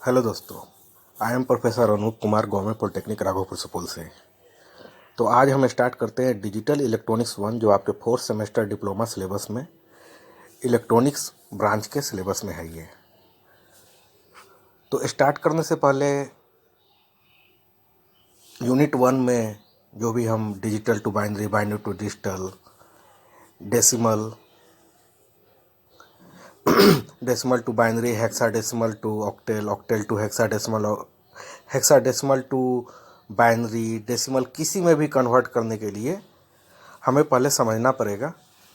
Hello दोस्तों, I am professor Anup Kumar, government polytechnic Raghopur Supaul से। तो आज हम स्टार्ट करते हैं डिजिटल इलेक्ट्रॉनिक्स वन, जो आपके फोर्थ सेमेस्टर डिप्लोमा सिलेबस में इलेक्ट्रॉनिक्स ब्रांच के सिलेबस में है ये। तो स्टार्ट करने से पहले यूनिट वन में जो भी हम digital to binary, binary to digital, decimal, decimal to binary, hexadecimal to octal, octal to hexadecimal, hexadecimal to binary, decimal किसी में भी कन्वर्ट करने के लिए हमें पहले समझना पड़ेगा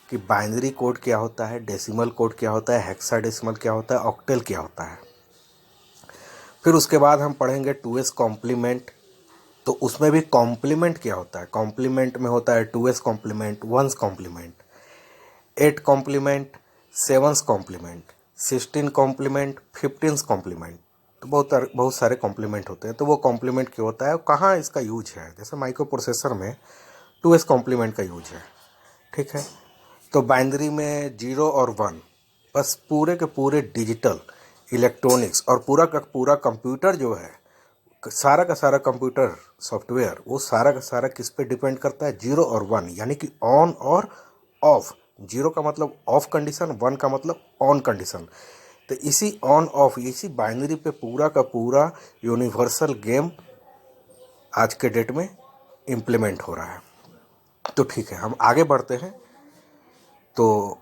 कि बाइनरी कोड क्या होता है, डेसिमल कोड क्या होता है, हेक्साडेसिमल क्या होता है, ऑक्टेल क्या होता है। फिर उसके बाद हम पढ़ेंगे 2s कॉम्प्लीमेंट। तो उसमें भी कॉम्प्लीमेंट क्या होता है। कॉम्प्लीमेंट में होता है 2s complement, 1s complement, 8 complement, 7s complement, 16 complement, 15 complement. तो बहुत सारे कॉम्प्लीमेंट होते हैं। तो वो कॉम्प्लीमेंट क्यों होता है और कहाँ इसका यूज है। जैसे माइक्रो प्रोसेसर में 2s कॉम्प्लीमेंट का यूज है, ठीक है। तो बाइनरी में 0 और 1, बस पूरे के पूरे डिजिटल इलेक्ट्रॉनिक्स और पूरा का पूरा कंप्यूटर जो है, सारा का सारा कंप्यूटर सॉफ्टवेयर, वो सारा का सारा किस पे डिपेंड करता है, 0 और 1, यानी कि ऑन और ऑफ। 0 का मतलब ऑफ कंडीशन, 1 का मतलब ऑन कंडीशन। तो इसी ऑन ऑफ, इसी बाइनरी पे पूरा का पूरा यूनिवर्सल गेम आज के डेट में इम्प्लीमेंट हो रहा है। तो ठीक है, हम आगे बढ़ते हैं। तो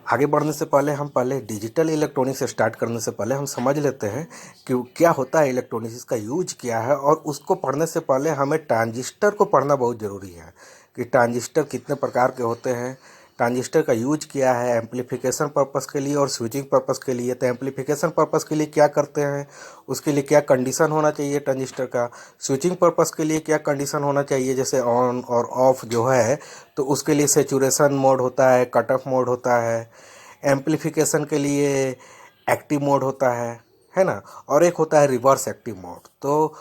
आगे बढ़ने से पहले हम डिजिटल इलेक्ट्रॉनिक्स स्टार्ट करने से पहले हम समझ लेते हैं कि क्या होता है इलेक्ट्रॉनिक्स, इसका यूज क्या है। और उसको पढ़ने से पहले हमें ट्रांजिस्टर को पढ़ना बहुत ज़रूरी है कि ट्रांजिस्टर कितने प्रकार के होते हैं, ट्रांजिस्टर का यूज क्या है एम्पलीफिकेशन पर्पस के लिए और स्विचिंग पर्पस के लिए। तो एम्पलीफिकेशन पर्पस के लिए क्या करते हैं, उसके लिए क्या कंडीशन होना चाहिए ट्रांजिस्टर का, स्विचिंग पर्पस के लिए क्या कंडीशन होना चाहिए, जैसे ऑन और ऑफ जो है, तो उसके लिए सेचुरेशन मोड होता है, कट ऑफ मोड होता है। एम्पलीफिकेशन के लिए एक्टिव मोड होता है ना, और एक होता है रिवर्स एक्टिव मोड। तो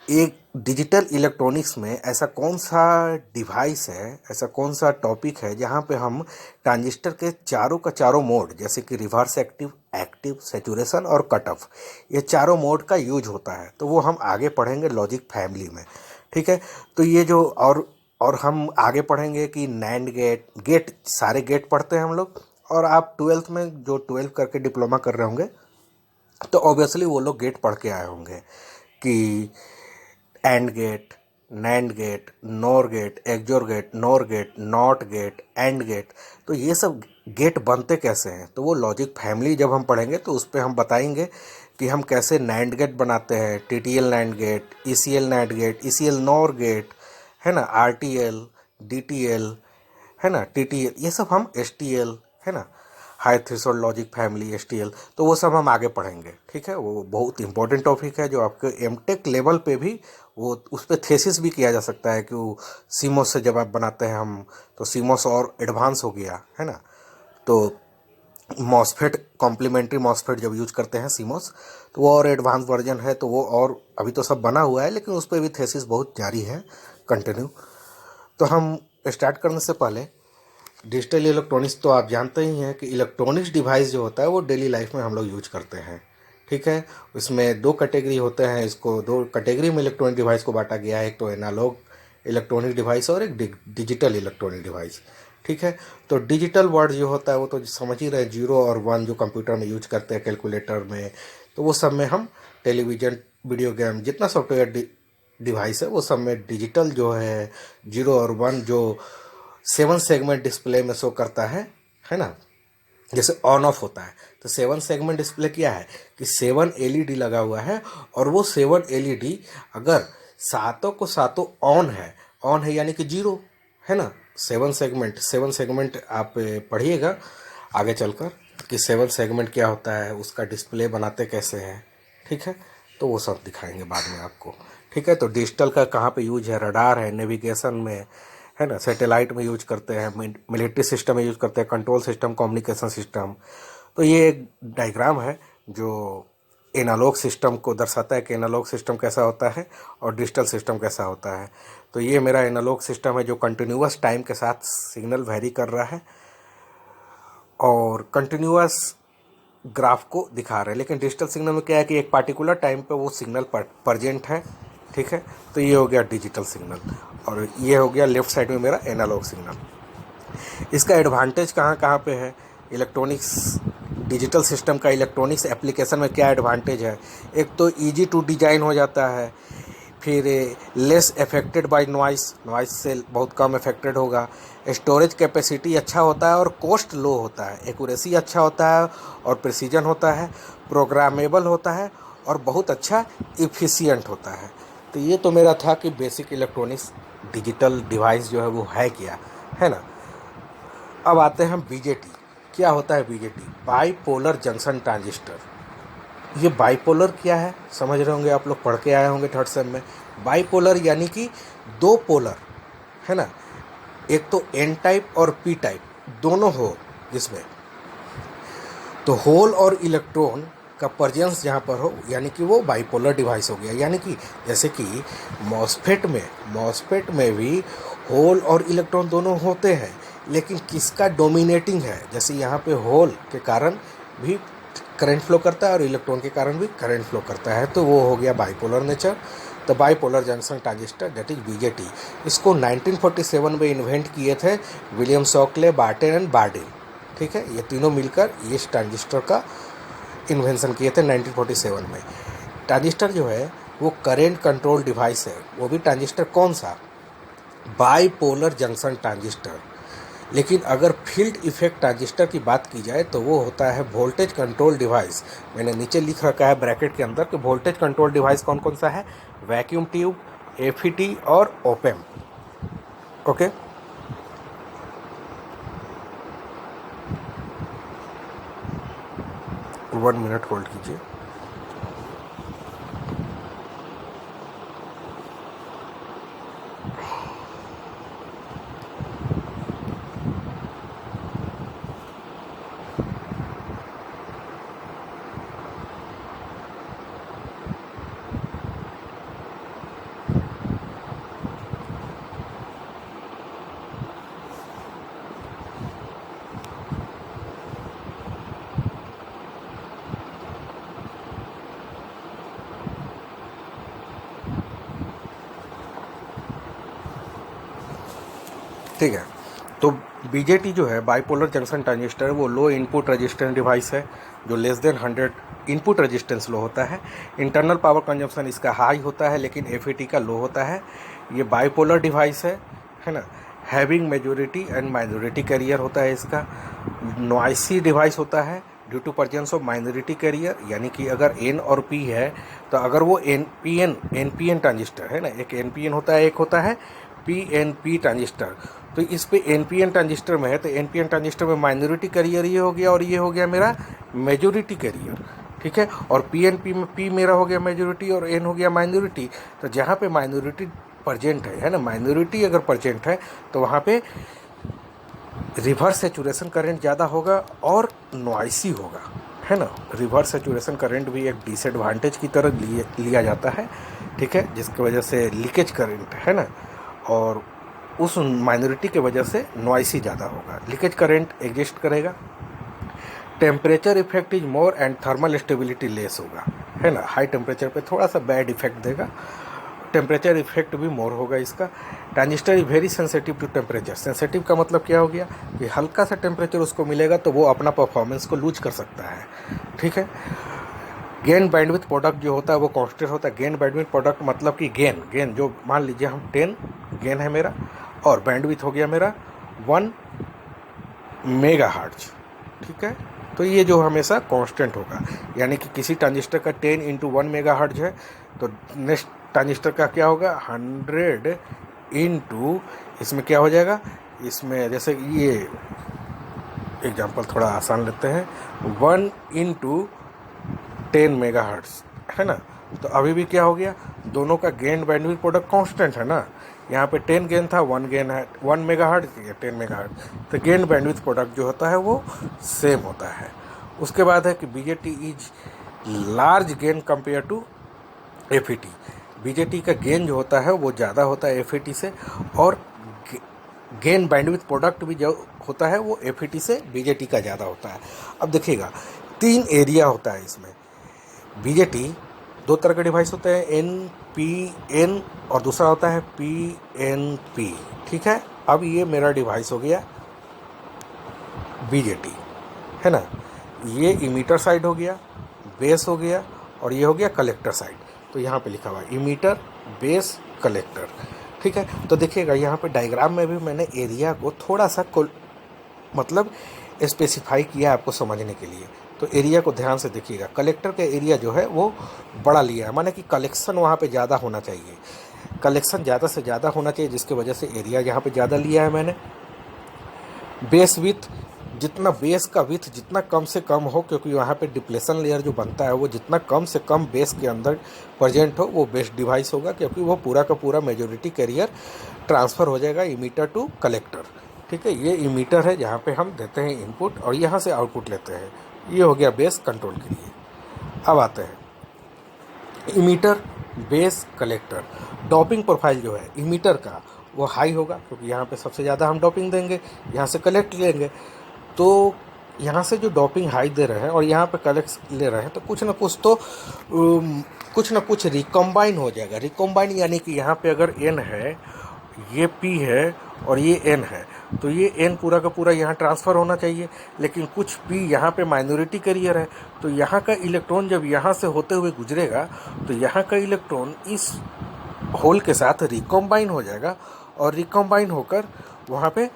एक डिजिटल इलेक्ट्रॉनिक्स में ऐसा कौन सा डिवाइस है, ऐसा कौन सा टॉपिक है जहाँ पे हम ट्रांजिस्टर के चारों का चारों मोड, जैसे कि रिवर्स एक्टिव, एक्टिव, सैचुरेशन और कट ऑफ, ये चारों मोड का यूज होता है। तो वो हम आगे पढ़ेंगे लॉजिक फैमिली में, ठीक है। तो ये जो और हम आगे पढ़ेंगे कि नैंड गेट, गेट सारे गेट पढ़ते हैं हम लोग। और आप ट्वेल्थ में जो 12 करके डिप्लोमा कर रहे होंगे, तो ऑब्वियसली वो लोग गेट पढ़ के आए होंगे कि AND gate, NAND gate, NOR gate, XOR gate, NOR gate, NOT gate, AND gate. तो ये सब गेट बनते कैसे हैं, तो वो लॉजिक फैमिली जब हम पढ़ेंगे तो उस पर हम बताएंगे कि हम कैसे नैंड गेट बनाते हैं, TTL NAND gate, ECL NAND gate, ECL NOR gate, है ना, आरटीएल, डीटीएल, है ना, टीटीएल, ये सब हम एसटीएल, है ना, high threshold logic family, STL. तो वो सब हम आगे पढ़ेंगे, ठीक है। वो बहुत इंपॉर्टेंट टॉपिक है जो आपके एमटेक लेवल पे भी वो उस पर थेसिस भी किया जा सकता है कि वो सीमोस से जब आप बनाते हैं हम, तो सीमोस और एडवांस हो गया, है ना। तो मॉसफेट, कॉम्प्लीमेंट्री मॉसफेट जब यूज करते हैं सीमोस, तो वो और एडवांस वर्जन है। तो वो और अभी तो सब बना हुआ है, लेकिन उस पर भी थेसिस बहुत जारी है, कंटिन्यू। तो हम स्टार्ट करने से पहले डिजिटल इलेक्ट्रॉनिक्स, तो आप जानते ही हैं कि इलेक्ट्रॉनिक्स डिवाइस जो होता है वो डेली लाइफ में हम लोग यूज करते हैं, ठीक है। इसमें दो कैटेगरी होते हैं, इसको दो कैटेगरी में इलेक्ट्रॉनिक डिवाइस को बांटा गया है। एक तो एनालॉग इलेक्ट्रॉनिक डिवाइस और एक डिजिटल इलेक्ट्रॉनिक डिवाइस, ठीक है। तो डिजिटल वर्ड जो होता है वो तो समझ ही रहे, 0 और 1 जो कंप्यूटर में यूज करते हैं, कैलकुलेटर में, तो वो सब में हम टेलीविज़न, वीडियो गेम, जितना सॉफ्टवेयर डिवाइस है वो सब में डिजिटल जो है 0 और 1 जो 7 सेगमेंट डिस्प्ले में शो करता है ना। जैसे ऑन ऑफ होता है, तो 7 सेगमेंट डिस्प्ले क्या है कि 7 एलईडी लगा हुआ है, और वो 7 एलईडी अगर सातों को सातों ऑन है यानी कि 0, है ना। 7 सेगमेंट आप पढ़िएगा आगे चलकर कि 7 सेगमेंट क्या होता है, उसका डिस्प्ले बनाते कैसे हैं, ठीक है। तो वो सब दिखाएंगे बाद में आपको, ठीक है। तो डिजिटल का कहाँ पे यूज है, रडार है, नेविगेशन में, है ना, सैटेलाइट में यूज करते हैं, मिलिट्री सिस्टम में यूज करते हैं, कंट्रोल सिस्टम, कम्युनिकेशन सिस्टम। तो ये एक डायग्राम है जो एनालॉग सिस्टम को दर्शाता है कि एनालॉग सिस्टम कैसा होता है और डिजिटल सिस्टम कैसा होता है। तो ये मेरा एनालॉग सिस्टम है जो कंटिन्यूअस टाइम के साथ सिग्नल वेरी कर रहा है, और कंटिन्यूअस ग्राफ को दिखा रहे हैं। लेकिन डिजिटल सिग्नल में क्या है कि एक पार्टिकुलर टाइम पे वो सिग्नल प्रजेंट है, ठीक है। तो ये हो गया डिजिटल सिग्नल, और ये हो गया लेफ्ट साइड में मेरा एनालॉग सिग्नल। इसका एडवांटेज कहाँ कहाँ पे है इलेक्ट्रॉनिक्स, डिजिटल सिस्टम का इलेक्ट्रॉनिक्स एप्लीकेशन में क्या एडवांटेज है? एक तो इजी टू डिजाइन हो जाता है, फिर लेस अफेक्टेड बाय नॉइस से बहुत कम अफेक्टेड होगा, स्टोरेज कैपेसिटी अच्छा होता है और कॉस्ट लो होता है, एक्यूरेसी अच्छा होता है और प्रिसीजन होता है, प्रोग्रामेबल होता है और बहुत अच्छा इफ़िशियंट होता है। तो ये तो मेरा था कि बेसिक इलेक्ट्रॉनिक्स डिजिटल डिवाइस जो है वो है क्या, है ना। अब आते हैं हम बीजेटी। क्या होता है बीजेटी? Bipolar junction transistor. ये बाईपोलर क्या है समझ रहे होंगे आप लोग, पढ़ के आए होंगे थर्ड सेम में। बाईपोलर यानी कि दो पोलर, है ना, एक तो एन टाइप और पी टाइप दोनों हो जिसमें, तो होल और इलेक्ट्रॉन का प्रेजेंस जहाँ पर हो, यानी कि वो बाईपोलर डिवाइस हो गया। यानी कि जैसे कि मॉसफेट में भी होल और इलेक्ट्रॉन दोनों होते हैं, लेकिन किसका डोमिनेटिंग है? जैसे यहाँ पे होल के कारण भी करंट फ्लो करता है और इलेक्ट्रॉन के कारण भी करंट फ्लो करता है, तो वो हो गया बाईपोलर नेचर। तो bipolar junction transistor that is BJT. इसको 1947 में इन्वेंट किए थे William Shockley, Barton and Bardeen, ठीक है। ये तीनों मिलकर इस ट्रांजिस्टर का इन्वेंशन किए थे 1947 में। ट्रांजिस्टर जो है वो करेंट कंट्रोल डिवाइस है। वो भी ट्रांजिस्टर कौन सा? Bipolar junction transistor. लेकिन अगर फील्ड इफेक्ट ट्रांजिस्टर की बात की जाए तो वो होता है वोल्टेज कंट्रोल डिवाइस। मैंने नीचे लिख रखा है ब्रैकेट के अंदर कि वोल्टेज कंट्रोल डिवाइस कौन कौन सा है? वैक्यूम ट्यूब, एफईटी और ओपेम। ओके, 1 मिनट होल्ड कीजिए। ठीक है, तो बीजेटी जो है बाईपोलर जंक्शन ट्रांजिस्टर, वो लो इनपुट रेजिस्टेंस डिवाइस है जो लेस देन 100 इनपुट रेजिस्टेंस लो होता है। इंटरनल पावर कंजम्पशन इसका हाई होता है लेकिन एफईटी का लो होता है। ये बाईपोलर डिवाइस है ना। Having majority and minority carrier होता है इसका। नॉइसी डिवाइस होता है due to presence of minority carrier, यानी कि अगर एन और पी है तो अगर वो एनपीएन ट्रांजिस्टर है ना, एक एनपीएन होता है, एक होता है पीएनपी ट्रांजिस्टर। तो इस पे एनपीएन ट्रांजिस्टर में है तो एनपीएन ट्रांजिस्टर में माइनॉरिटी कैरियर ये हो गया और ये हो गया मेरा मेजोरिटी कैरियर, ठीक है। और पीएनपी में पी मेरा हो गया मेजोरिटी और एन हो गया माइनॉरिटी। तो जहाँ पे माइनॉरिटी प्रजेंट है ना, माइनॉरिटी अगर प्रजेंट है तो वहाँ पे रिवर्स सैचुरेशन करंट ज़्यादा होगा और नॉइसी होगा, है ना। रिवर्स सैचुरेशन करंट भी एक डिसएडवांटेज की तरह लिया जाता है, ठीक है, जिसकी वजह से लीकेज करंट है ना, और उस माइनॉरिटी के वजह से नॉइसी ज़्यादा होगा, लीकेज करंट एग्जिस्ट करेगा। Temperature effect is more and thermal stability less होगा, है ना। हाई टेम्परेचर पे थोड़ा सा बैड इफेक्ट देगा, टेम्परेचर इफेक्ट भी मोर होगा इसका। Transistor is very sensitive to temperature. Sensitive का मतलब क्या हो गया कि हल्का सा टेम्परेचर उसको मिलेगा तो वो अपना परफॉर्मेंस को लूज कर सकता है, ठीक है। गेन बैंडविड्थ प्रोडक्ट जो होता है वो कांस्टेंट होता है। गेन बैंडविड्थ प्रोडक्ट मतलब कि गेन जो मान लीजिए हम 10 गेन है मेरा और बैंडविड्थ हो गया मेरा 1 मेगाहर्ट्ज, ठीक है। तो ये जो हमेशा कांस्टेंट होगा, यानी कि किसी ट्रांजिस्टर का 10 इंटू 1 मेगाहर्ट्ज है तो नेक्स्ट ट्रांजिस्टर का क्या होगा 100 इंटू, इसमें क्या हो जाएगा, इसमें जैसे ये एग्जांपल थोड़ा आसान लेते हैं, 1 इंटू 10 मेगाहर्ट्ज, है ना। तो अभी भी क्या हो गया, दोनों का गेन बैंडविड्थ प्रोडक्ट कांस्टेंट है ना। यहाँ पे 10 गेन था, 1 गेन है 1 मेगाहर्ट्ज या 10 मेगाहर्ट्ज, तो गेन बैंडविड्थ प्रोडक्ट जो होता है वो सेम होता है। उसके बाद है कि BJT is large gain compare to FET. BJT का गेन जो होता है वो ज़्यादा होता है एफईटी से, और गेन बैंडविड्थ प्रोडक्ट भी जो होता है वो एफईटी से बीजेटी का ज़्यादा होता है। अब देखिएगा तीन एरिया होता है इसमें। बीजेटी दो तरह के डिवाइस होते हैं, एन पी एन और दूसरा होता है पी एन पी। ठीक है, अब ये मेरा डिवाइस हो गया बीजेटी, है ना। ये इमीटर साइड हो गया, बेस हो गया, और ये हो गया कलेक्टर साइड। तो यहाँ पे लिखा हुआ है इमीटर, बेस, कलेक्टर। ठीक है, तो देखिएगा यहाँ पे डायग्राम में भी मैंने एरिया को थोड़ा सा मतलब स्पेसिफाई किया आपको समझने के लिए। तो एरिया को ध्यान से देखिएगा। कलेक्टर का एरिया जो है वो बड़ा लिया है, माने कि कलेक्शन वहाँ पे ज़्यादा होना चाहिए, कलेक्शन ज़्यादा से ज़्यादा होना चाहिए, जिसकी वजह से एरिया यहाँ पे ज़्यादा लिया है मैंने। बेस विथ, जितना बेस का विथ जितना कम से कम हो, क्योंकि यहाँ पे डिप्लेशन लेयर जो बनता है वो जितना कम से कम बेस के अंदर प्रेजेंट हो वो बेस्ट डिवाइस होगा, क्योंकि वो पूरा का पूरा मेजोरिटी कैरियर ट्रांसफ़र हो जाएगा इमीटर टू कलेक्टर। ठीक है, ये इमीटर है जहाँ पे हम देते हैं इनपुट और यहाँ से आउटपुट लेते हैं। ये हो गया बेस कंट्रोल के लिए। अब आते हैं emitter, base, collector. Doping profile जो है इमीटर का वो हाई होगा, क्योंकि यहाँ पे सबसे ज़्यादा हम डॉपिंग देंगे, यहाँ से कलेक्ट लेंगे। तो यहाँ से जो डॉपिंग हाई दे रहे हैं और यहाँ पे कलेक्ट ले रहे हैं, तो कुछ ना कुछ रिकम्बाइन हो जाएगा। रिकम्बाइन यानी कि यहाँ पे अगर एन है, ये पी है और ये एन है, तो ये एन पूरा का पूरा यहाँ ट्रांसफ़र होना चाहिए। लेकिन कुछ पी यहाँ पे माइनॉरिटी कैरियर है, तो यहाँ का इलेक्ट्रॉन जब यहाँ से होते हुए गुजरेगा तो यहाँ का इलेक्ट्रॉन इस होल के साथ रिकम्बाइन हो जाएगा, और रिकम्बाइन होकर वहाँ पे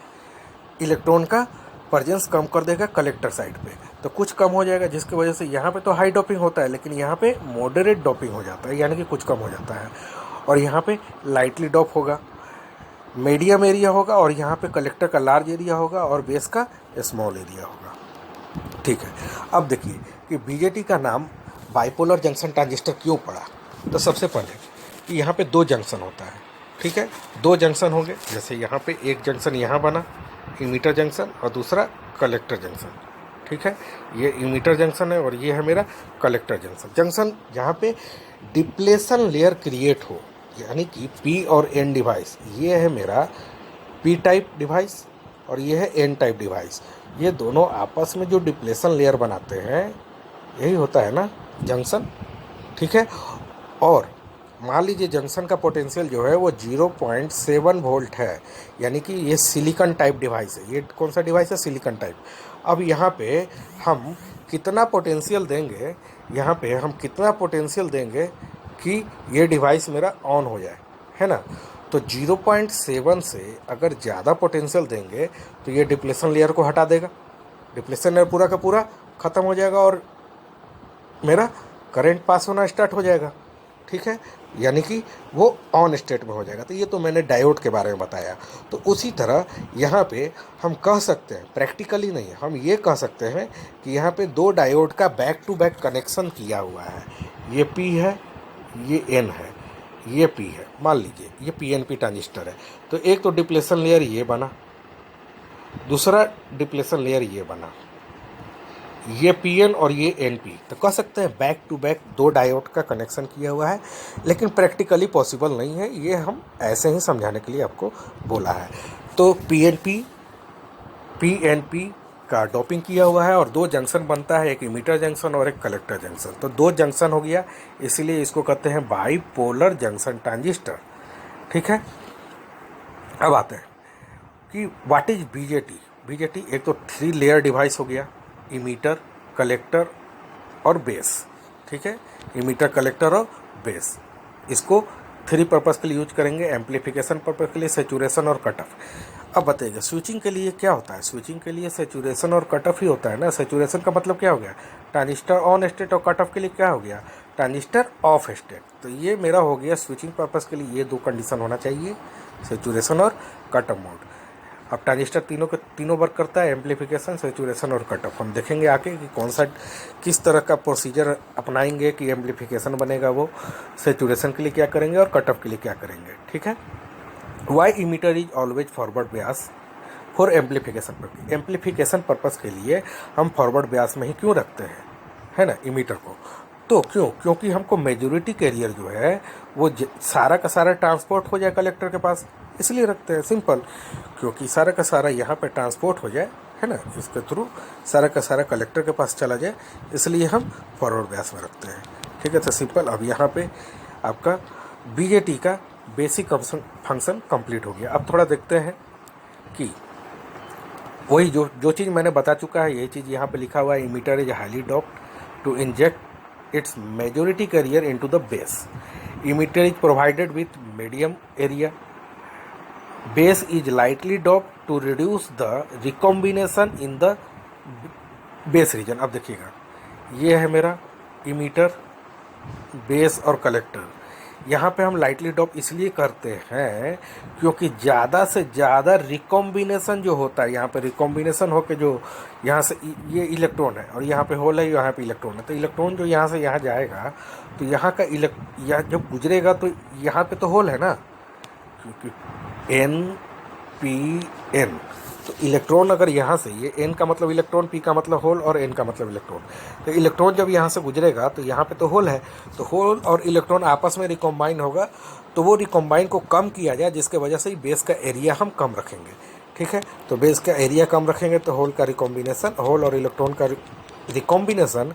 इलेक्ट्रॉन का प्रेजेंस कम कर देगा कलेक्टर साइड पे। तो कुछ कम हो जाएगा, जिसकी वजह से यहाँ पे तो हाई डॉपिंग होता है, लेकिन यहाँ पे मॉडरेट डॉपिंग हो जाता है, यानी कि कुछ कम हो जाता है। और यहाँ पे लाइटली डॉप होगा, मीडियम एरिया होगा, और यहाँ पे कलेक्टर का लार्ज एरिया होगा और बेस का स्मॉल एरिया होगा। ठीक है, अब देखिए कि बीजेटी का नाम बाइपोलर जंक्शन ट्रांजिस्टर क्यों पड़ा। तो सबसे पहले कि यहाँ पे दो जंक्शन होता है। ठीक है, दो जंक्शन होंगे, जैसे यहाँ पे एक जंक्शन यहाँ बना इमीटर जंक्शन और दूसरा कलेक्टर जंक्शन। ठीक है, ये इमीटर जंक्शन है और ये है मेरा कलेक्टर जंक्शन। जंक्शन जहाँ पे डिप्लेशन लेयर क्रिएट हो, यानी कि पी और एन डिवाइस, ये है मेरा पी टाइप डिवाइस और ये है एन टाइप डिवाइस। ये दोनों आपस में जो डिप्लेशन लेयर बनाते हैं यही होता है ना जंक्शन। ठीक है, और मान लीजिए जंक्शन का पोटेंशियल जो है वो 0.7 वोल्ट है, यानी कि ये सिलिकॉन टाइप डिवाइस है। ये कौन सा डिवाइस है? Silicon type. अब यहाँ पे हम कितना पोटेंशियल देंगे, यहाँ पे हम कितना पोटेंशियल देंगे कि ये डिवाइस मेरा ऑन हो जाए, है ना। तो 0.7 से अगर ज़्यादा पोटेंशियल देंगे तो ये डिप्लेशन लेयर को हटा देगा, डिप्लेशन लेयर पूरा का पूरा ख़त्म हो जाएगा और मेरा करंट पास होना स्टार्ट हो जाएगा। ठीक है, यानी कि वो ऑन स्टेट में हो जाएगा। तो ये तो मैंने डायोड के बारे में बताया। तो उसी तरह यहाँ पे हम कह सकते हैं, प्रैक्टिकली नहीं, हम ये कह सकते हैं कि यहाँ पे दो डायोड का बैक टू बैक कनेक्शन किया हुआ है। ये पी है, ये एन है, ये पी है। मान लीजिए ये पीएनपी ट्रांजिस्टर है। तो एक तो डिप्लेशन लेयर ये बना, दूसरा डिप्लेशन लेयर ये बना, ये पीएन और ये एनपी। तो कह सकते हैं बैक टू बैक दो डायोड का कनेक्शन किया हुआ है, लेकिन प्रैक्टिकली पॉसिबल नहीं है। ये हम ऐसे ही समझाने के लिए आपको बोला है। तो पीएनपी पीएनपी का डॉपिंग किया हुआ है और दो जंक्शन बनता है, एक इमीटर जंक्शन और एक कलेक्टर जंक्शन। तो दो जंक्शन हो गया, इसलिए इसको कहते हैं बाइपोलर जंक्शन ट्रांजिस्टर। ठीक है, अब आते हैं कि व्हाट इज बीजेटी। बीजेटी एक तो 3 लेयर डिवाइस हो गया, इमीटर, कलेक्टर और बेस। ठीक है, इमीटर, कलेक्टर और बेस। इसको 3 पर्पज़ के लिए यूज करेंगे, एम्पलीफिकेशन पर्पज़ के लिए, सैचुरेशन और कट ऑफ। अब बताइएगा स्विचिंग के लिए क्या होता है। स्विचिंग के लिए सैचुरेशन और कट ऑफ ही होता है ना। सैचुरेशन का मतलब क्या हो गया? ट्रांजिस्टर ऑन स्टेट, और कट ऑफ के लिए क्या हो गया? Transistor off state. तो ये मेरा हो गया स्विचिंग पर्पज़ के लिए ये दो कंडीशन होना चाहिए, सैचुरेशन और कट ऑफ मोड। अब ट्रांजिस्टर तीनों वर्क करता है, एम्पलीफिकेशन, सैचुरेशन और कट ऑफ। हम देखेंगे आके कि कौन सा किस तरह का प्रोसीजर अपनाएंगे कि एम्पलीफिकेशन बनेगा, वो सैचुरेशन के लिए क्या करेंगे और कट ऑफ के लिए क्या करेंगे। ठीक है, why emitter is always forward bias for amplification purpose. Amplification purpose के लिए हम फॉरवर्ड ब्यास में ही क्यों रखते हैं, है ना, इमीटर को। तो क्योंकि हमको मेजॉरिटी कैरियर जो है वो सारा का सारा ट्रांसपोर्ट हो जाए कलेक्टर के पास, इसलिए रखते हैं। सिंपल, क्योंकि सारा का सारा यहाँ पे ट्रांसपोर्ट हो जाए है ना, इसके थ्रू सारा का सारा कलेक्टर के पास चला जाए, इसलिए हम फॉरवर्ड ब्यास में रखते हैं। ठीक है, तो सिंपल। अब यहाँ पे आपका बीजेटी का बेसिक फंक्शन कंप्लीट हो गया। अब थोड़ा देखते हैं कि वही जो चीज़ मैंने बता चुका है, यही चीज़ यहाँ पे लिखा हुआ है, emitter is highly doped to inject its majority carrier into the base. Emitter is provided with medium area. Base is lightly doped to reduce the recombination in the base region. अब देखिएगा, ये है मेरा इमीटर, बेस और collector. यहाँ पे हम lightly डॉप इसलिए करते हैं क्योंकि ज़्यादा से ज़्यादा रिकॉम्बिनेशन जो होता है, यहाँ पे रिकॉम्बिनेशन होकर जो यहाँ से ये इलेक्ट्रॉन है और यहाँ पे होल है, यहाँ पे इलेक्ट्रॉन है, तो इलेक्ट्रॉन जो यहाँ से यहाँ जाएगा तो यहाँ का यहाँ जब गुजरेगा तो यहाँ पे तो होल है ना, क्योंकि एन पी एन, तो इलेक्ट्रॉन अगर यहाँ से, ये एन का मतलब इलेक्ट्रॉन, पी का मतलब होल और एन का मतलब इलेक्ट्रॉन, तो इलेक्ट्रॉन जब यहाँ से गुजरेगा तो यहाँ पे तो होल है, तो होल और इलेक्ट्रॉन आपस में रिकॉम्बाइन होगा, तो वो रिकॉम्बाइन को कम किया जाए जिसके वजह से बेस का एरिया हम कम रखेंगे। ठीक है, तो बेस का एरिया कम रखेंगे तो होल का रिकॉम्बिनेशन, होल और इलेक्ट्रॉन का रिकॉम्बिनेशन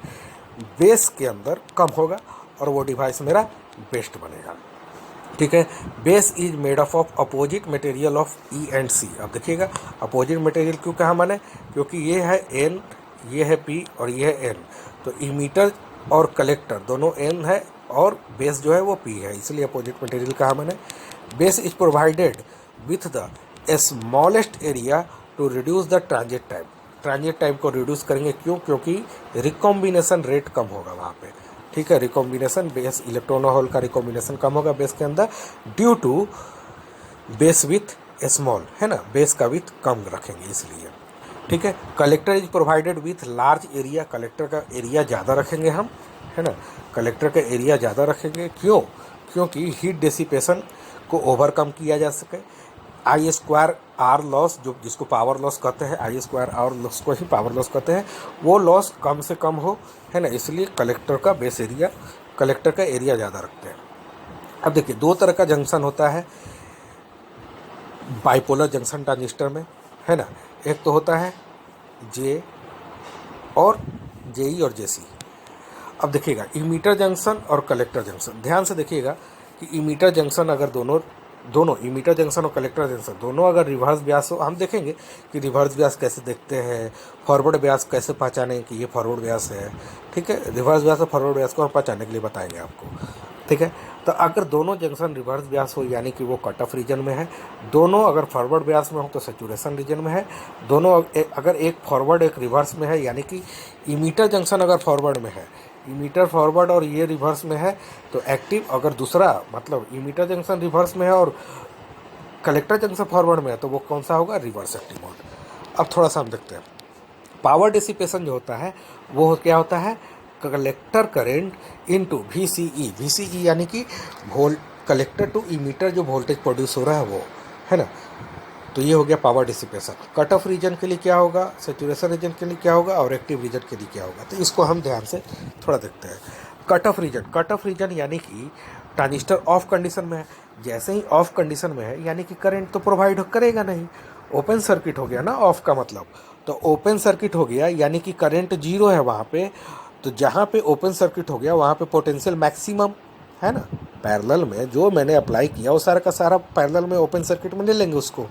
बेस के अंदर कम होगा और वो डिवाइस मेरा बेस्ट बनेगा। ठीक है, base is made of opposite material of E and C. अब देखिएगा, अपोजिट मटेरियल क्यों कहा मैंने, क्योंकि ये है एन, ये है पी और ये है एन, तो इमीटर और कलेक्टर दोनों एन है और बेस जो है वो पी है, इसलिए अपोजिट मटेरियल कहा मैंने। Base is provided with the smallest area to reduce the transit time. Transit time को रिड्यूस करेंगे, क्यों, क्योंकि रिकॉम्बिनेशन रेट कम होगा वहाँ पे। ठीक है, रिकॉम्बिनेशन, बेस इलेक्ट्रॉन होल का रिकॉम्बिनेशन कम होगा बेस के अंदर, due to base with small, है ना, बेस का विथ कम रखेंगे इसलिए। ठीक है, collector is provided with large area. Collector का एरिया ज़्यादा रखेंगे हम, है ना, कलेक्टर का एरिया ज़्यादा रखेंगे, क्यों, क्योंकि हीट डिसिपेशन को ओवरकम किया जा सके। आई स्क्वायर आर लॉस, जो जिसको पावर लॉस कहते हैं, आई स्क्वायर आर लॉस को ही पावर लॉस कहते हैं, वो लॉस कम से कम हो, है ना, इसलिए कलेक्टर का बेस एरिया, कलेक्टर का एरिया ज़्यादा रखते हैं। अब देखिए, दो तरह का जंक्शन होता है बाइपोलर जंक्शन ट्रांजिस्टर में, है ना, एक तो होता है जे और जेई और जेसी। अब देखिएगा, इमीटर जंक्शन और कलेक्टर जंक्शन, ध्यान से देखिएगा कि इमीटर जंक्शन अगर दोनों इमीटर जंक्शन और कलेक्टर जंक्शन दोनों अगर रिवर्स ब्यास हो, हम देखेंगे कि रिवर्स ब्यास कैसे देखते हैं, फॉरवर्ड ब्यास कैसे पहचानें कि ये फॉरवर्ड ब्यास है। ठीक है, रिवर्स ब्यास और फॉरवर्ड ब्यास को हम पहचानने के लिए बताएंगे आपको। ठीक है, तो अगर दोनों जंक्शन रिवर्स ब्यास हो यानी कि वो कट ऑफ रीजन में है, दोनों अगर फॉरवर्ड ब्यास में हो तो सैचुरेशन रीजन में है, दोनों अगर एक फॉरवर्ड एक रिवर्स में है, यानी कि इमीटर जंक्शन अगर फॉरवर्ड में है, इमीटर फॉरवर्ड और ये रिवर्स में है तो एक्टिव, अगर दूसरा मतलब इमीटर जंक्शन रिवर्स में है और कलेक्टर जंक्शन फॉरवर्ड में है तो वो कौन सा होगा, रिवर्स एक्टिव मोड। अब थोड़ा सा हम देखते हैं, पावर डिसिपेशन जो होता है वो क्या होता है, collector current into VCE। VCE यानी कि कलेक्टर टू इमीटर जो वोल्टेज प्रोड्यूस हो रहा है वो, है ना, तो ये हो गया power dissipation. Cut off region के लिए क्या होगा, सैचुरेशन रीजन के लिए क्या होगा और एक्टिव रीजन के लिए क्या होगा, तो इसको हम ध्यान से थोड़ा देखते हैं। कट ऑफ रीजन यानी कि ट्रांजिस्टर ऑफ कंडीशन में है, जैसे ही ऑफ कंडीशन में है यानी कि करंट तो प्रोवाइड करेगा नहीं, ओपन सर्किट हो गया ना ऑफ का मतलब, तो ओपन सर्किट हो गया यानी कि करंट जीरो है वहाँ पे, तो जहाँ पे ओपन सर्किट हो गया वहाँ पे पोटेंशियल मैक्सिमम है ना, पैरेलल में जो मैंने अप्लाई किया वो सारा का सारा पैरेलल में ओपन सर्किट में ले लेंगे उसको,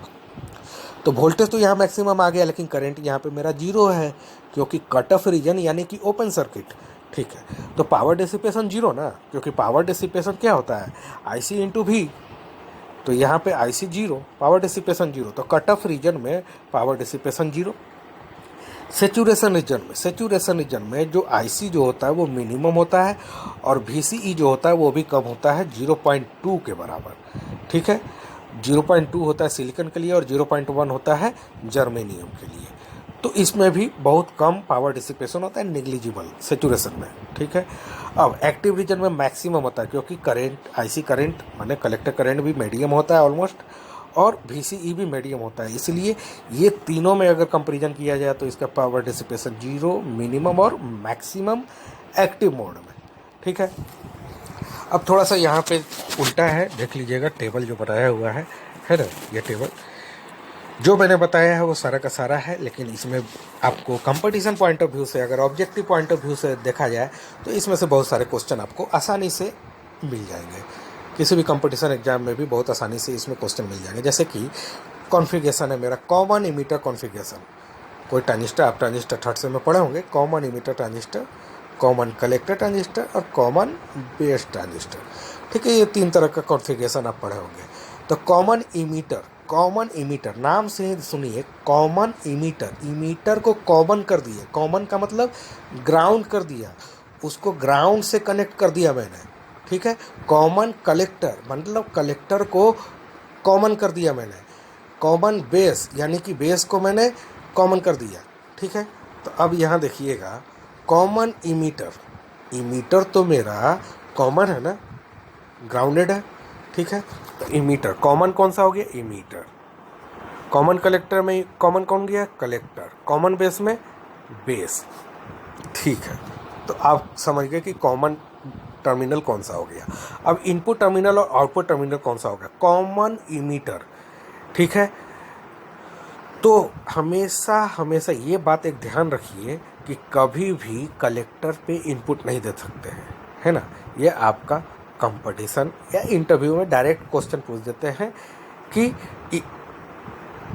तो वोल्टेज तो यहाँ मैक्सिमम आ गया लेकिन करंट यहाँ पे मेरा जीरो है क्योंकि कट ऑफ रीजन यानी कि ओपन सर्किट। ठीक है, तो पावर डिसिपेशन जीरो ना, क्योंकि पावर डिसिपेशन क्या होता है, IC इंटू V, तो यहाँ पे IC zero, power dissipation zero, तो कट ऑफ रीजन में power dissipation zero. Saturation region में जो IC जो होता है वो मिनिमम होता है और VCE जो होता है वो भी कम होता है 0.2 के बराबर। ठीक है, 0.2 होता है सिलिकॉन के लिए और 0.1 होता है जर्मेनियम के लिए, तो इसमें भी बहुत कम पावर डिसिपेशन होता है, नेग्लिजिबल सेचुरेशन में। ठीक है, अब एक्टिव रीजन में मैक्सिमम होता है क्योंकि करंट IC करंट माने कलेक्टर करंट भी मीडियम होता है ऑलमोस्ट, और VCE भी मीडियम होता है, इसलिए ये तीनों में अगर कंपैरिजन किया जाए तो इसका पावर डिसिपेशन जीरो, मिनिमम और मैक्सिमम एक्टिव मोड में। ठीक है, अब थोड़ा सा यहाँ पे उल्टा है, देख लीजिएगा टेबल जो बनाया हुआ है ना, ये टेबल जो मैंने बताया है वो सारा का सारा है, लेकिन इसमें आपको कंपटीशन पॉइंट ऑफ व्यू से, अगर ऑब्जेक्टिव पॉइंट ऑफ व्यू से देखा जाए तो इसमें से बहुत सारे क्वेश्चन आपको आसानी से मिल जाएंगे। किसी भी कंपटीशन एग्जाम में भी बहुत आसानी से इसमें क्वेश्चन मिल जाएंगे। जैसे कि कॉन्फ़िगरेशन है मेरा, कॉमन इमीटर कॉन्फ़िगरेशन। कोई ट्रांजिस्टर, आप ट्रांजिस्टर थर्ड से में पढ़े होंगे, common emitter transistor, common collector transistor और कॉमन बेस ट्रांजिस्टर। ठीक है, ये 3 तरह का कॉन्फ़िगरेशन आप पढ़े होंगे। तो कॉमन इमीटर नाम से ही सुनिए, कॉमन इमीटर, इमीटर को कॉमन कर दिया। कॉमन का मतलब ग्राउंड कर दिया, उसको ग्राउंड से कनेक्ट कर दिया मैंने। ठीक है, कॉमन कलेक्टर मतलब कलेक्टर को कॉमन कर दिया मैंने। कॉमन बेस यानी कि बेस को मैंने कॉमन कर दिया। ठीक है, तो अब यहाँ देखिएगा, कॉमन इमीटर, इमीटर तो मेरा कॉमन है ना, ग्राउंडेड है। ठीक है, तो इमीटर कॉमन कौन सा हो गया, इमीटर। कॉमन कलेक्टर में कॉमन कौन गया, कलेक्टर। कॉमन बेस में बेस। ठीक है, तो आप समझ गए कि कॉमन टर्मिनल कौन सा हो गया। अब इनपुट टर्मिनल और आउटपुट टर्मिनल कौन सा हो गया, कॉमन इमीटर। ठीक है, तो हमेशा ये बात एक ध्यान रखिए कि कभी भी कलेक्टर पे इनपुट नहीं दे सकते हैं, है ना। ये आपका कंपटीशन या इंटरव्यू में डायरेक्ट क्वेश्चन पूछ देते हैं कि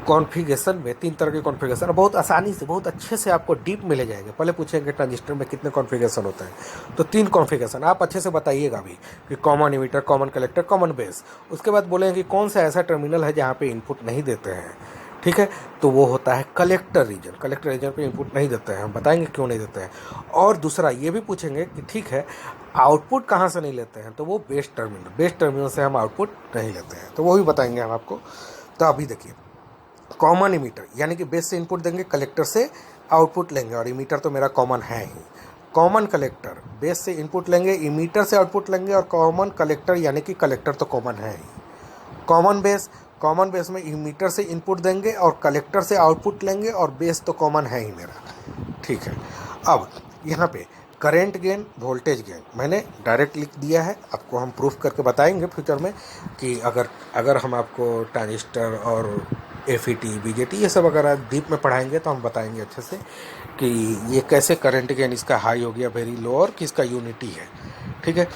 कॉन्फ़िगरेशन में 3 तरह के कॉन्फ़िगरेशन बहुत आसानी से, बहुत अच्छे से आपको डीप मिले जाएंगे। पहले पूछेंगे ट्रांजिस्टर में कितने कॉन्फ़िगरेशन होते हैं, तो 3 कॉन्फ़िगरेशन आप अच्छे से बताइएगा भी कि common emitter, common collector, common base. उसके बाद बोलेंगे कि कौन सा ऐसा टर्मिनल है जहाँ पे इनपुट नहीं देते हैं। ठीक है, तो वो होता है कलेक्टर रीजन। कलेक्टर रीजन पे इनपुट नहीं देते हैं, हम बताएंगे क्यों नहीं देते हैं। और दूसरा ये भी पूछेंगे कि ठीक है, आउटपुट कहाँ से नहीं लेते हैं, तो वो बेस टर्मिनल, बेस टर्मिनल से हम आउटपुट नहीं लेते हैं, तो वो भी बताएंगे हम आपको। तो अभी देखिए, कॉमन इमीटर यानी कि बेस से इनपुट देंगे, कलेक्टर से आउटपुट लेंगे, और इमीटर तो मेरा कॉमन है ही। कॉमन कलेक्टर, बेस से इनपुट लेंगे, इमीटर से आउटपुट लेंगे, और कॉमन कलेक्टर यानी कि कलेक्टर तो कॉमन है ही। कॉमन बेस, कॉमन बेस में इमीटर से इनपुट देंगे और कलेक्टर से आउटपुट लेंगे, और बेस तो कॉमन है ही मेरा। ठीक है, अब यहाँ पे करंट गेन, वोल्टेज गेन मैंने डायरेक्ट लिख दिया है, आपको हम प्रूफ करके बताएंगे फ्यूचर में कि अगर हम आपको ट्रांजिस्टर और एफईटी, बीजेटी ये सब अगर डीप में पढ़ाएंगे तो हम बताएंगे अच्छे से कि ये कैसे करंट गेन इसका हाई हो गया, वेरी लो, और किसका यूनिटी है। ठीक है,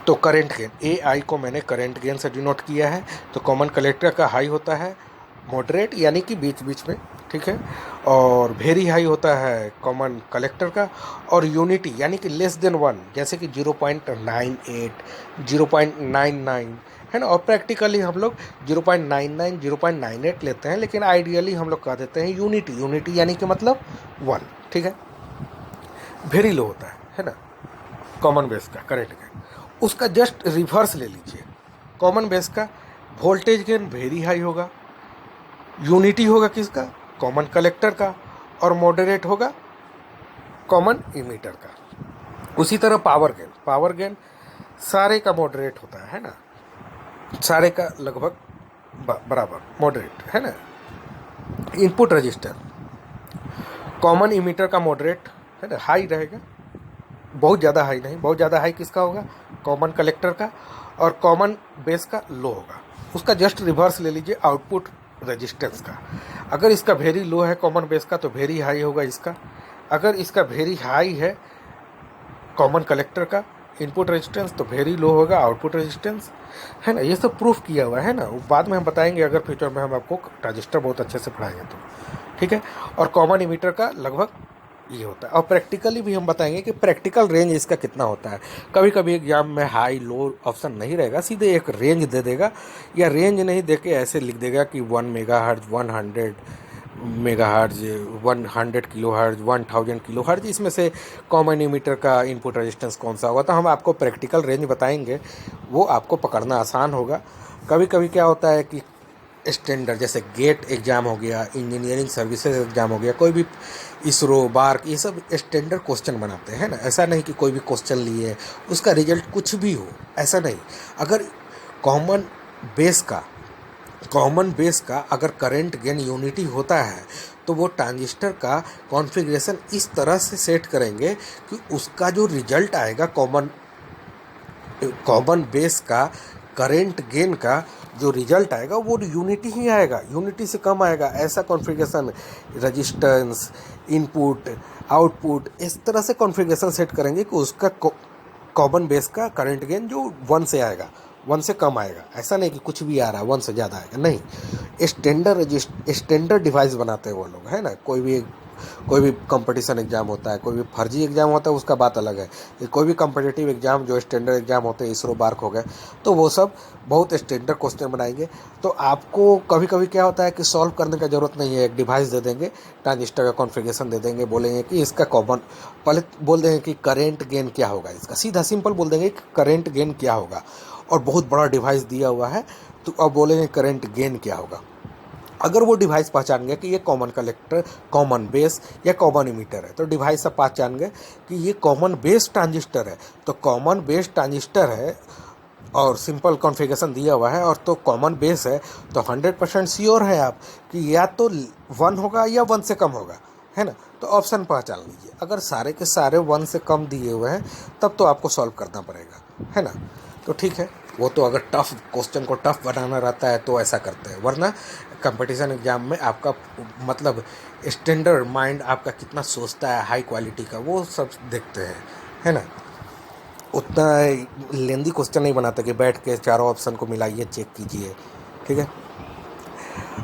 तो करंट गेन, ए आई को मैंने करंट गेन से डिनोट किया है। तो कॉमन कलेक्टर का हाई होता है मॉडरेट यानी कि बीच बीच में। ठीक है, और वेरी हाई होता है कॉमन कलेक्टर का, और यूनिटी यानी कि लेस देन 1, जैसे कि 0.98, 0.99, है ना। और प्रैक्टिकली हम लोग 0.99, 0.98 लेते हैं, लेकिन आइडियली हम लोग कह देते हैं यूनिटी। यूनिटी यानी कि मतलब 1। ठीक है, वेरी लो होता है ना, कॉमन बेस का करंट गेन। उसका जस्ट रिवर्स ले लीजिए, कॉमन बेस का वोल्टेज गेन वेरी हाई होगा, यूनिटी होगा किसका, कॉमन कलेक्टर का, और मॉडरेट होगा कॉमन इमीटर का। उसी तरह पावर गेन सारे का मॉडरेट होता है ना, सारे का लगभग बराबर मॉडरेट, है ना। इनपुट रजिस्टर, कॉमन इमीटर का मॉडरेट है ना, हाई रहेगा, बहुत ज़्यादा हाई नहीं। बहुत ज़्यादा हाई किसका होगा, कॉमन कलेक्टर का, और कॉमन बेस का लो होगा। उसका जस्ट रिवर्स ले लीजिए आउटपुट रेजिस्टेंस का। अगर इसका वेरी लो है कॉमन बेस का तो वेरी हाई होगा इसका। अगर इसका वेरी हाई है कॉमन कलेक्टर का इनपुट रेजिस्टेंस तो वेरी लो होगा आउटपुट रेजिस्टेंस, है ना। ये सब प्रूफ किया हुआ है ना, बाद में हम बताएंगे अगर फ्यूचर में हम आपको ट्रांजिस्टर बहुत अच्छे से पढ़ाएंगे तो। ठीक है, और कॉमन इमीटर का लगभग ये होता है। और प्रैक्टिकली भी हम बताएंगे कि प्रैक्टिकल रेंज इसका कितना होता है। कभी कभी एग्जाम में हाई लो ऑप्शन नहीं रहेगा, सीधे एक रेंज दे देगा, या रेंज नहीं दे के ऐसे लिख देगा कि 1 मेगाहर्ट्ज, 100 मेगाहर्ट्ज, 100 किलोहर्ट्ज, 1000 किलोहर्ट्ज, इसमें से कॉमन इमीटर का इनपुट रेजिस्टेंस कौन सा होगा। तो हम आपको प्रैक्टिकल रेंज बताएंगे, वो आपको पकड़ना आसान होगा। कभी कभी क्या होता है कि स्टैंडर्ड, जैसे गेट एग्ज़ाम हो गया, इंजीनियरिंग सर्विसेज एग्ज़ाम हो गया, कोई भी इसरो, बार्क, ये सब स्टैंडर्ड क्वेश्चन बनाते हैं ना। ऐसा नहीं कि कोई भी क्वेश्चन लिए उसका रिजल्ट कुछ भी हो, ऐसा नहीं। अगर कॉमन बेस का अगर करंट गेन यूनिटी होता है तो वो ट्रांजिस्टर का कॉन्फ़िगरेशन इस तरह से सेट करेंगे कि उसका जो रिजल्ट आएगा कॉमन बेस का करंट गेन का, जो रिजल्ट आएगा वो यूनिटी ही आएगा, यूनिटी से कम आएगा। ऐसा कॉन्फ़िगरेशन, रजिस्टेंस, इनपुट, आउटपुट, इस तरह से कॉन्फ़िगरेशन सेट करेंगे कि उसका कॉमन बेस का करंट गेन जो 1 से आएगा, 1 से कम आएगा। ऐसा नहीं कि कुछ भी आ रहा है 1 से ज़्यादा आएगा, नहीं। स्टैंडर्ड डिवाइस बनाते हैं वो लोग, है ना। कोई भी कंपटीशन एग्जाम होता है, कोई भी फर्जी एग्जाम होता है, उसका बात अलग है। कि कोई भी कम्पिटिटिव एग्जाम जो स्टैंडर्ड एग्जाम होते हैं, इसरो बार्क हो गए, तो वो सब बहुत स्टैंडर्ड क्वेश्चन बनाएंगे। तो आपको कभी कभी क्या होता है कि सॉल्व करने का ज़रूरत नहीं है, एक डिवाइस दे देंगे, ट्रांजिस्टर का कॉन्फ़िगरेशन दे देंगे, बोलेंगे कि इसका कॉमन, पहले बोल देंगे कि करेंट गेन क्या होगा इसका, सीधा सिंपल बोल देंगे कि करेंट गेन क्या होगा, और बहुत बड़ा डिवाइस दिया हुआ है, तो अब बोलेंगे करेंट गेन क्या होगा। अगर वो डिवाइस पहचान गया कि ये कॉमन कलेक्टर, कॉमन बेस या कॉमन इमीटर है, तो डिवाइस सब पहचान गए कि ये कॉमन बेस ट्रांजिस्टर है, तो कॉमन बेस ट्रांजिस्टर है और सिंपल कॉन्फ़िगरेशन दिया हुआ है, और तो कॉमन बेस है, तो 100% श्योर है आप कि या तो 1 होगा या 1 से कम होगा, है ना। तो ऑप्शन पहचान लीजिए। अगर सारे के सारे 1 से कम दिए हुए हैं तब तो आपको सॉल्व करना पड़ेगा, है ना। तो ठीक है, वो तो अगर टफ क्वेश्चन को टफ बनाना रहता है तो ऐसा करते हैं, वरना कंपटीशन एग्जाम में आपका मतलब स्टैंडर्ड माइंड आपका कितना सोचता है हाई क्वालिटी का, वो सब देखते हैं, है ना। उतना लेंदी क्वेश्चन नहीं बनाता कि बैठ के चारों ऑप्शन को मिलाइए, चेक कीजिए, ठीक है।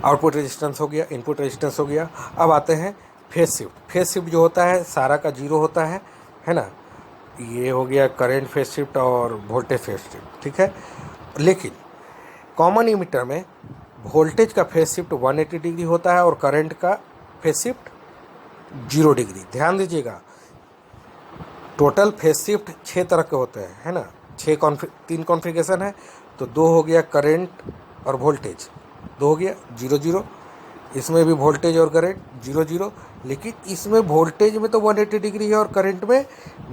आउटपुट रेजिस्टेंस हो गया, इनपुट रेजिस्टेंस हो गया। अब आते हैं फेज शिफ्ट। फेज शिफ्ट जो होता है सारा का 0 होता है ना। ये हो गया करंट फेज शिफ्ट और वोल्टेज फेज शिफ्ट, ठीक है। लेकिन कॉमन इमीटर में वोल्टेज का फेज शिफ्ट 180 डिग्री होता है और करंट का फेज शिफ्ट 0 डिग्री। ध्यान दीजिएगा, टोटल फेज शिफ्ट 6 तरह के होते हैं, है ना। 3 कॉन्फ़िगरेशन है, तो 2 हो गया करंट और वोल्टेज, 2 हो गया 0 0। इसमें भी वोल्टेज और करंट 0 0, लेकिन इसमें वोल्टेज में तो 180 डिग्री है और करंट में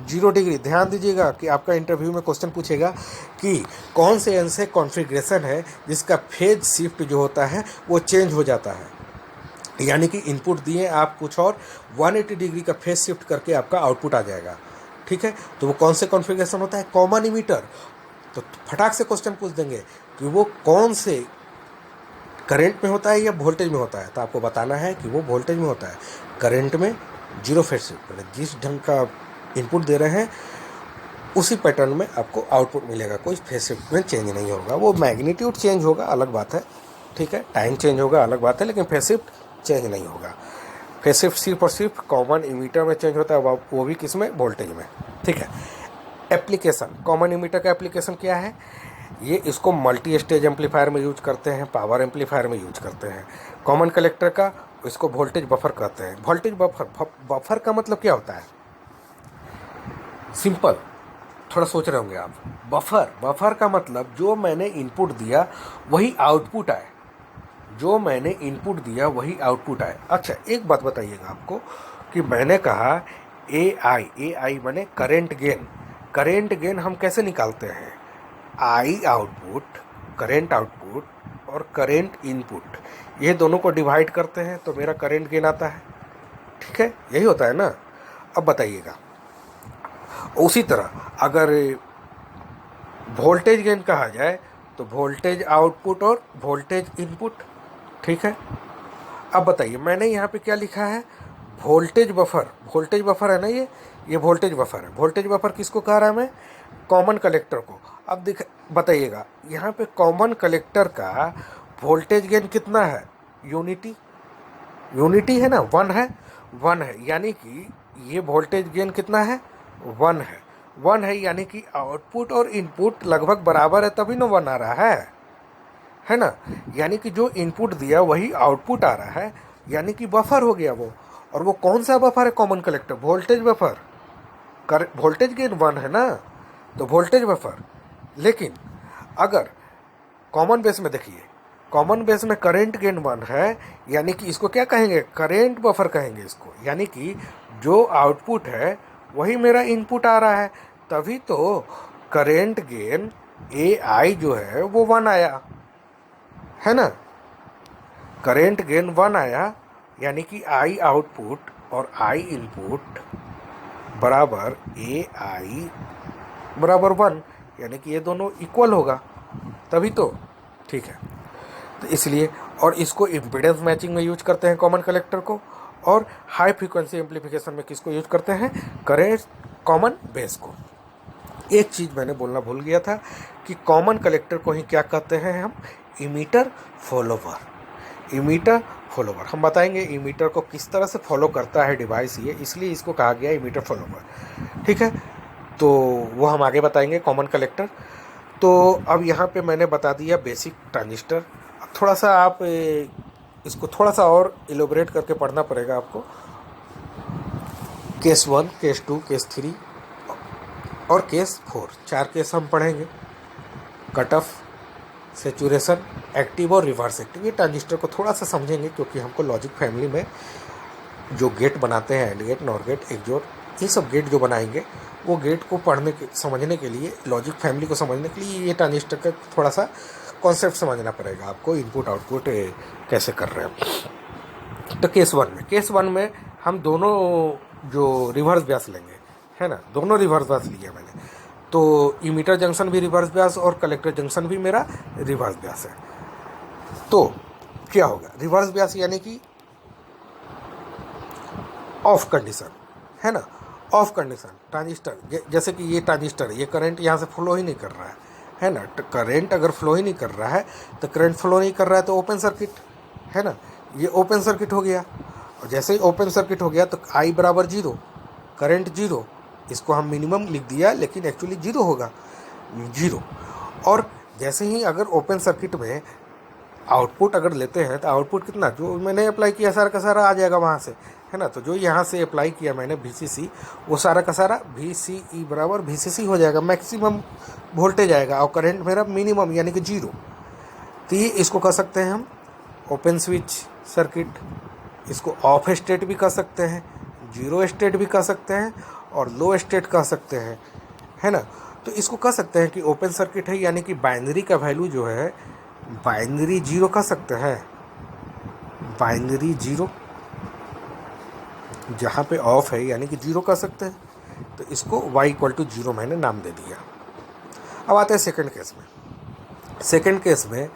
0 डिग्री। ध्यान दीजिएगा कि आपका इंटरव्यू में क्वेश्चन पूछेगा कि कौन से ऐसे कॉन्फ़िगरेशन है जिसका फेज शिफ्ट जो होता है वो चेंज हो जाता है, यानी कि इनपुट दिए आप कुछ और 180 डिग्री का फेज शिफ्ट करके आपका आउटपुट आ जाएगा, ठीक है। तो वो कौन से कॉन्फ़िगरेशन होता है, कॉमन इमीटर। तो फटाक से क्वेश्चन पूछ देंगे कि वो कौन से करंट में होता है या वोल्टेज में होता है, तो आपको बताना है कि वो वोल्टेज में होता है। करंट में 0 फेज शिफ्ट, जिस ढंग का इनपुट दे रहे हैं उसी पैटर्न में आपको आउटपुट मिलेगा, कोई फेज शिफ्ट में चेंज नहीं होगा। वो मैग्नीट्यूड चेंज होगा, अलग बात है, ठीक है, टाइम चेंज होगा, अलग बात है, लेकिन फेज शिफ्ट चेंज नहीं होगा। फेज शिफ्ट सिर्फ और सिर्फ कॉमन इमीटर में चेंज होता है, वो भी किस में, वोल्टेज में, ठीक है। एप्लीकेशन, कॉमन इमीटर का एप्लीकेशन क्या है, ये इसको मल्टी स्टेज एम्पलीफायर में यूज करते हैं, पावर एम्पलीफायर में यूज करते हैं। कॉमन कलेक्टर का इसको वोल्टेज बफर कहते हैं। वोल्टेज बफर का मतलब क्या होता है, सिंपल, थोड़ा सोच रहे होंगे आप। बफर का मतलब जो मैंने इनपुट दिया वही आउटपुट आए, जो मैंने इनपुट दिया वही आउटपुट आए। अच्छा एक बात बताइएगा आपको कि मैंने कहा ए आई माने करेंट गेन हम कैसे निकालते हैं, आई आउटपुट, करेंट आउटपुट और करेंट इनपुट, ये दोनों को डिवाइड करते हैं तो मेरा करेंट गेन आता है, ठीक है, यही होता है ना। अब बताइएगा, उसी तरह अगर वोल्टेज गेन कहा जाए तो वोल्टेज आउटपुट और वोल्टेज इनपुट, ठीक है। अब बताइए मैंने यहाँ पे क्या लिखा है, वोल्टेज बफर है ना, ये वोल्टेज बफर है। वोल्टेज बफर किसको कह रहा है मैं, कॉमन कलेक्टर को। अब बताइएगा यहाँ पे कॉमन कलेक्टर का वोल्टेज गेन कितना है, यूनिटी है ना, 1 है, यानी कि ये वोल्टेज गेन कितना है, 1 है, यानी कि आउटपुट और इनपुट लगभग बराबर है, तभी ना 1 आ रहा है ना। यानी कि जो इनपुट दिया वही आउटपुट आ रहा है, यानी कि बफर हो गया वो। और वो कौन सा बफर है, common collector, voltage buffer. Voltage gain 1 है ना, तो वोल्टेज बफर। लेकिन अगर कॉमन बेस में देखिए, कॉमन बेस में करंट गेन 1 है, यानी कि इसको क्या कहेंगे, करेंट बफर कहेंगे इसको। यानी कि जो आउटपुट है वही मेरा इनपुट आ रहा है, तभी तो करेंट गेन ए आई जो है वो 1 आया, है ना। करेंट गेन 1 आया, यानी कि आई आउटपुट और आई इनपुट बराबर ए आई बराबर 1, यानी कि ये दोनों इक्वल होगा, तभी तो, ठीक है। तो इसलिए, और इसको इम्पीडेंस मैचिंग में यूज करते हैं कॉमन कलेक्टर को, और हाई फ्रीक्वेंसी एम्पलीफिकेशन में किसको यूज करते हैं, करेंट कॉमन बेस को। एक चीज़ मैंने बोलना भूल गया था कि कॉमन कलेक्टर को ही क्या कहते हैं हम, इमीटर फॉलोवर। इमीटर फॉलोवर हम बताएंगे इमीटर को किस तरह से फॉलो करता है डिवाइस ये, इसलिए इसको कहा गया इमीटर फॉलोवर, ठीक है। तो वो हम आगे बताएंगे कॉमन कलेक्टर। तो अब यहाँ पे मैंने बता दिया बेसिक ट्रांजिस्टर। अब थोड़ा सा आप इसको थोड़ा सा और इलोबरेट करके पढ़ना पड़ेगा आपको। केस 1, केस 2, केस 3 और केस 4, 4 केस हम पढ़ेंगे। कट ऑफ, सेचुरेशन, एक्टिव और रिवर्स एक्टिव। ये ट्रांजिस्टर को थोड़ा सा समझेंगे क्योंकि हमको लॉजिक फैमिली में जो गेट बनाते हैं, AND gate, NOR gate, XOR, ये सब गेट जो बनाएंगे वो गेट को पढ़ने के समझने के लिए, लॉजिक फैमिली को समझने के लिए ये ट्रांजिस्टर का थोड़ा सा कॉन्सेप्ट समझना पड़ेगा आपको, इनपुट आउटपुट कैसे कर रहे हैं। तो केस 1 में हम दोनों जो रिवर्स ब्यास लेंगे, है ना, दोनों रिवर्स ब्यास लिया मैंने। तो इमीटर जंक्शन भी रिवर्स ब्यास और कलेक्टर जंक्शन भी मेरा रिवर्स ब्यास है। तो क्या होगा, रिवर्स ब्यास यानी कि ऑफ कंडीशन, है ना, ऑफ कंडीशन ट्रांजिस्टर। जैसे कि ये ट्रांजिस्टर, ये करंट यहाँ से फ्लो ही नहीं कर रहा है ना। करंट अगर फ्लो ही नहीं कर रहा है तो करंट फ्लो नहीं कर रहा है तो ओपन सर्किट, है ना, ये ओपन सर्किट हो गया। और जैसे ही ओपन सर्किट हो गया तो I बराबर 0, करंट 0, इसको हम मिनिमम लिख दिया लेकिन एक्चुअली 0 होगा, 0। और जैसे ही अगर ओपन सर्किट में आउटपुट अगर लेते हैं तो आउटपुट कितना, जो मैंने अप्लाई किया सारा का सारा आ जाएगा वहाँ से, है ना। तो जो यहाँ से अप्लाई किया मैंने VCC, वो सारा का सारा VCE बराबर VCC हो जाएगा, मैक्सिमम वोल्टेज आएगा, और करंट मेरा मिनिमम यानी कि 0। तो ये इसको कह सकते हैं हम ओपन स्विच सर्किट। इसको ऑफ स्टेट भी कह सकते हैं, जीरो स्टेट भी कह सकते हैं, और लो स्टेट कह सकते हैं, है ना। तो इसको कह सकते हैं कि ओपन सर्किट है, यानी कि बाइनरी का वैल्यू जो है बाइनरी 0 कह सकते हैं, बाइनरी 0, जहाँ पे ऑफ है यानी कि 0 कह सकते हैं। तो इसको y=0 मैंने नाम दे दिया। अब आते हैं सेकंड केस में। सेकंड केस में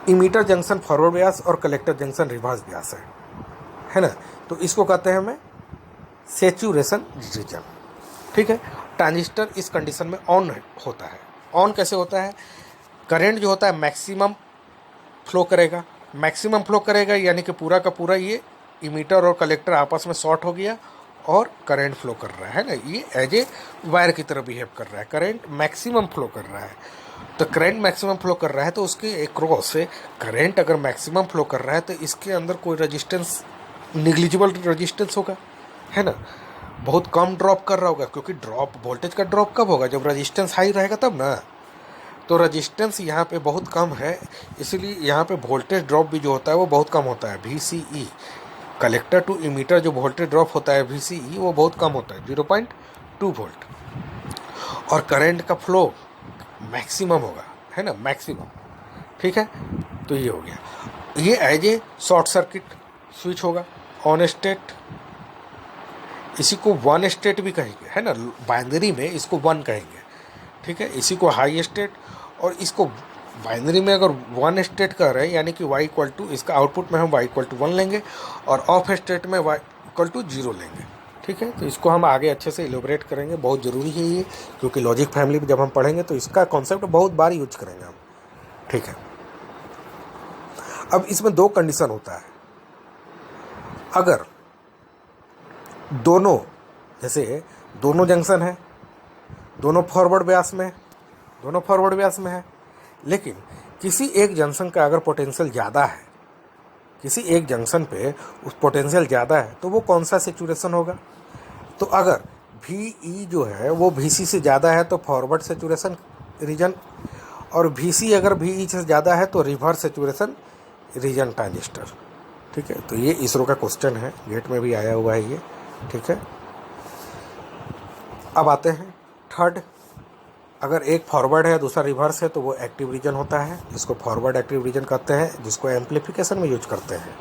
इमीटर जंक्शन फॉरवर्ड ब्यास और कलेक्टर जंक्शन रिवर्स ब्यास है ना। तो इसको कहते हैं हमें सेचुरेशन रीजन, ठीक है। ट्रांजिस्टर इस कंडीशन में ऑन होता है। ऑन कैसे होता है, करंट जो होता है मैक्सिमम फ्लो करेगा, मैक्सिमम फ्लो करेगा यानी कि पूरा का पूरा ये इमीटर और कलेक्टर आपस में शॉर्ट हो गया और करंट फ्लो कर रहा है ना, ये एज ए वायर की तरह बिहेव कर रहा है, करंट मैक्सिमम फ्लो कर रहा है। तो करंट मैक्सिमम फ्लो कर रहा है तो उसके क्रॉस से करंट अगर मैक्सिमम फ्लो कर रहा है तो इसके अंदर कोई रेजिस्टेंस, निग्लिजिबल रेजिस्टेंस होगा, है ना, बहुत कम ड्रॉप कर रहा होगा, क्योंकि ड्रॉप, वोल्टेज का ड्रॉप कब होगा, जब रेजिस्टेंस हाई रहेगा तब ना। तो रेजिस्टेंस यहाँ पे बहुत कम है, इसलिए यहाँ पे वोल्टेज ड्रॉप भी जो होता है वो बहुत कम होता है। VCE, कलेक्टर टू इमीटर जो वोल्टेज ड्रॉप होता है VCE, वो बहुत कम होता है, 0.2 वोल्ट। और करंट का फ्लो मैक्सिमम होगा, है ना, मैक्सिमम, ठीक है। तो ये हो गया, ये as a short circuit switch होगा, ऑन स्टेट। इसी को वन स्टेट भी कहेंगे, है ना, बाइनरी में इसको 1 कहेंगे, ठीक है। इसी को हाई स्टेट, और इसको बाइनरी में अगर 1 स्टेट कर रहे हैं यानी कि y=, इसका आउटपुट में हम y=1 लेंगे और ऑफ स्टेट में y=0 लेंगे, ठीक है। तो इसको हम आगे अच्छे से इलोबरेट करेंगे, बहुत ज़रूरी है ये, क्योंकि लॉजिक फैमिली में जब हम पढ़ेंगे तो इसका कॉन्सेप्ट बहुत बार यूज करेंगे हम, ठीक है। अब इसमें 2 कंडीशन होता है। अगर दोनों, जैसे दोनों जंक्शन है, दोनों फॉरवर्ड ब्यास में, दोनों फॉरवर्ड ब्यास में है, लेकिन किसी एक जंक्शन का अगर पोटेंशियल ज़्यादा है, किसी एक जंक्शन पे उस पोटेंशियल ज़्यादा है, तो वो कौन सा सेचुरेशन होगा। तो अगर VE जो है वो VC से ज़्यादा है तो फॉरवर्ड सेचुरेशन रीजन, और VC अगर VE से ज़्यादा है तो रिवर्स सेचुरेशन रीजन ट्रांजिस्टर, ठीक है। तो ये इसरो का क्वेश्चन है, गेट में भी आया हुआ है ये, ठीक है। अब आते हैं थर्ड, अगर एक फॉरवर्ड है दूसरा रिवर्स है तो वो एक्टिव रीजन होता है, इसको फॉरवर्ड एक्टिव रीजन कहते हैं, जिसको एम्पलीफिकेशन में यूज करते हैं,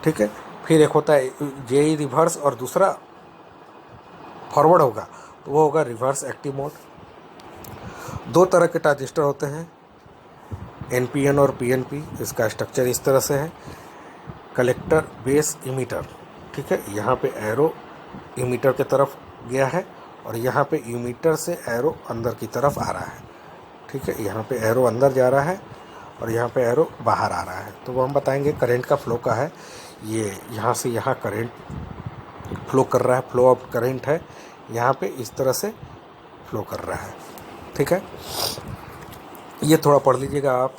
ठीक है। फिर एक होता है JE रिवर्स और दूसरा फॉरवर्ड होगा तो वो होगा रिवर्स एक्टिव मोड। 2 तरह के ट्रांजिस्टर होते हैं, NPN और PNP, इसका स्ट्रक्चर इस तरह से है। कलेक्टर, बेस, इमीटर, ठीक है। यहाँ पे एरो इमीटर की तरफ गया है और यहाँ पे इमीटर से एरो अंदर की तरफ आ रहा है, ठीक है। यहाँ पे एरो अंदर जा रहा है और यहाँ पे एरो बाहर आ रहा है। तो वो हम बताएंगे करंट का फ्लो का है। ये यहाँ से यहाँ करंट फ्लो कर रहा है, फ्लो ऑफ करंट है, यहाँ पे इस तरह से फ्लो कर रहा है, ठीक है। ये थोड़ा पढ़ लीजिएगा आप।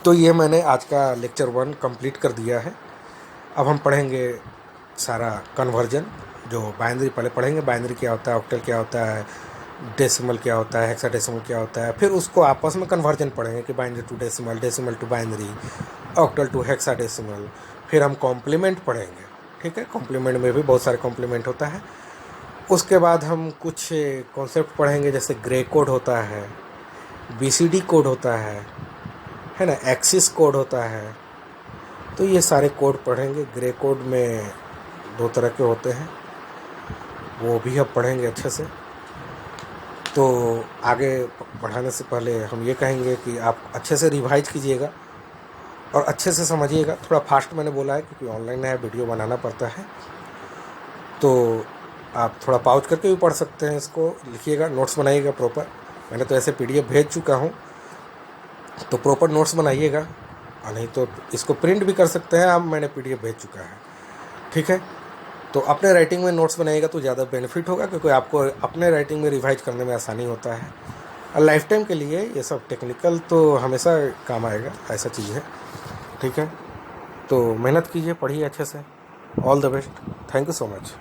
तो ये मैंने आज का लेक्चर 1 कंप्लीट कर दिया है। अब हम पढ़ेंगे सारा कन्वर्जन, जो बाइनरी पहले पढ़ेंगे, बाइनरी क्या होता है, ऑक्टल क्या होता है, डेसिमल क्या होता है, हेक्साडेसिमल क्या होता है। फिर उसको आपस में कन्वर्जन पढ़ेंगे कि binary to decimal, decimal to binary, octal to hexadecimal. फिर हम कॉम्प्लीमेंट पढ़ेंगे, ठीक है। कॉम्प्लीमेंट में भी बहुत सारे कॉम्प्लीमेंट होता है। उसके बाद हम कुछ कॉन्सेप्ट पढ़ेंगे, जैसे ग्रे कोड होता है, BCD कोड होता है ना, एक्सिस कोड होता है। तो ये सारे कोड पढ़ेंगे। ग्रे कोड में 2 तरह के होते हैं, वो भी अब पढ़ेंगे अच्छे से। तो आगे पढ़ाने से पहले हम ये कहेंगे कि आप अच्छे से रिवाइज कीजिएगा और अच्छे से समझिएगा। थोड़ा फास्ट मैंने बोला है क्योंकि ऑनलाइन है, वीडियो बनाना पड़ता है। तो आप थोड़ा पॉज करके भी पढ़ सकते हैं, इसको लिखिएगा, नोट्स बनाइएगा प्रॉपर। मैंने तो ऐसे PDF भेज चुका हूँ, तो प्रॉपर नोट्स बनाइएगा, और नहीं तो इसको प्रिंट भी कर सकते हैं आप, मैंने PDF भेज चुका है, ठीक है। तो अपने राइटिंग में नोट्स बनाइएगा तो ज़्यादा बेनिफिट होगा, क्योंकि आपको अपने राइटिंग में रिवाइज करने में आसानी होता है। और लाइफ टाइम के लिए ये सब टेक्निकल तो हमेशा काम आएगा, ऐसा चीज़ है, ठीक है। तो मेहनत कीजिए, पढ़िए अच्छे से। All the best, thank you so much.